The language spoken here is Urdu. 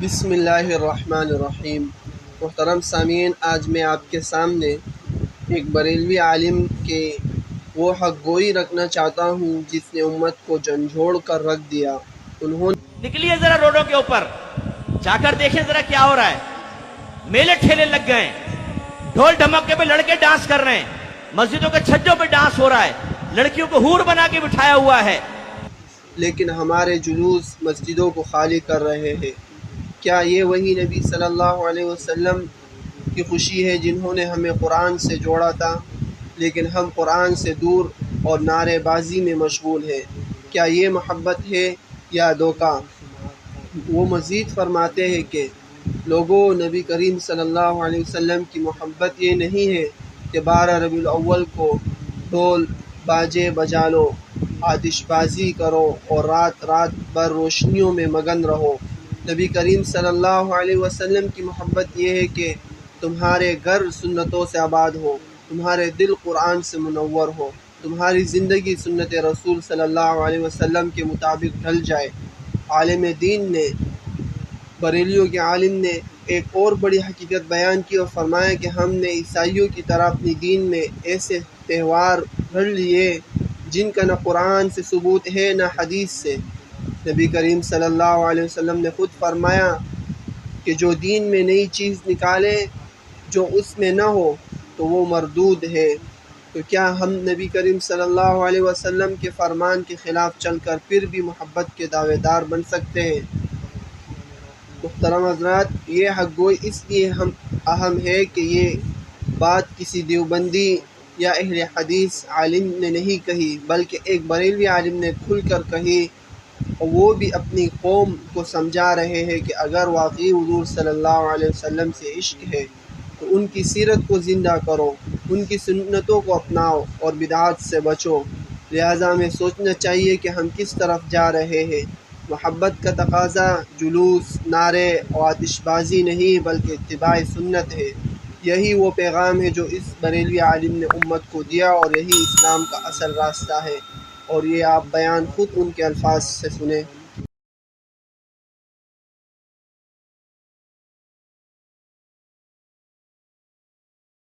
بسم اللہ الرحمن الرحیم۔ محترم سامعین، آج میں آپ کے سامنے ایک بریلوی عالم کے وہ حق گوئی رکھنا چاہتا ہوں جس نے امت کو جھنجھوڑ کر رکھ دیا۔ انہوں نکلیے ذرا روڈوں کے اوپر جا کر دیکھیں ذرا کیا ہو رہا ہے۔ میلے ٹھیلے لگ گئے، ڈھول ڈھمکے پہ لڑکے ڈانس کر رہے ہیں، مسجدوں کے چھجوں پہ ڈانس ہو رہا ہے، لڑکیوں کو حور بنا کے بٹھایا ہوا ہے۔ لیکن ہمارے جلوس مسجدوں کو خالی کر رہے ہیں۔ کیا یہ وہی نبی صلی اللہ علیہ وسلم کی خوشی ہے جنہوں نے ہمیں قرآن سے جوڑا تھا؟ لیکن ہم قرآن سے دور اور نعرے بازی میں مشغول ہیں۔ کیا یہ محبت ہے یا دھوکہ؟ وہ مزید فرماتے ہیں کہ لوگوں، نبی کریم صلی اللہ علیہ وسلم کی محبت یہ نہیں ہے کہ 12 ربیع الاول کو ڈھول باجے بجا لو، آتش بازی کرو اور رات رات بھر روشنیوں میں مگن رہو۔ نبی کریم صلی اللہ علیہ وسلم کی محبت یہ ہے کہ تمہارے گھر سنتوں سے آباد ہو، تمہارے دل قرآن سے منور ہو، تمہاری زندگی سنت رسول صلی اللہ علیہ وسلم کے مطابق ڈھل جائے۔ عالم دین نے، بریلیوں کے عالم نے ایک اور بڑی حقیقت بیان کی اور فرمایا کہ ہم نے عیسائیوں کی طرح اپنی دین میں ایسے تہوار بھر لیے جن کا نہ قرآن سے ثبوت ہے نہ حدیث سے۔ نبی کریم صلی اللہ علیہ وسلم نے خود فرمایا کہ جو دین میں نئی چیز نکالے جو اس میں نہ ہو تو وہ مردود ہے۔ تو کیا ہم نبی کریم صلی اللہ علیہ وسلم کے فرمان کے خلاف چل کر پھر بھی محبت کے دعوے دار بن سکتے ہیں؟ محترم حضرات، یہ حق گوئی اس لیے اہم ہے کہ یہ بات کسی دیوبندی یا اہل حدیث عالم نے نہیں کہی بلکہ ایک بریلوی عالم نے کھل کر کہی، اور وہ بھی اپنی قوم کو سمجھا رہے ہیں کہ اگر واقعی حضور صلی اللہ علیہ وسلم سے عشق ہے تو ان کی سیرت کو زندہ کرو، ان کی سنتوں کو اپناؤ اور بدعات سے بچو۔ لہٰذا ہمیں سوچنا چاہیے کہ ہم کس طرف جا رہے ہیں۔ محبت کا تقاضا جلوس، نعرے اور آتش بازی نہیں بلکہ اتباع سنت ہے۔ یہی وہ پیغام ہے جو اس بریلوی عالم نے امت کو دیا اور یہی اسلام کا اصل راستہ ہے، اور یہ آپ بیان خود ان کے الفاظ سے سنیں۔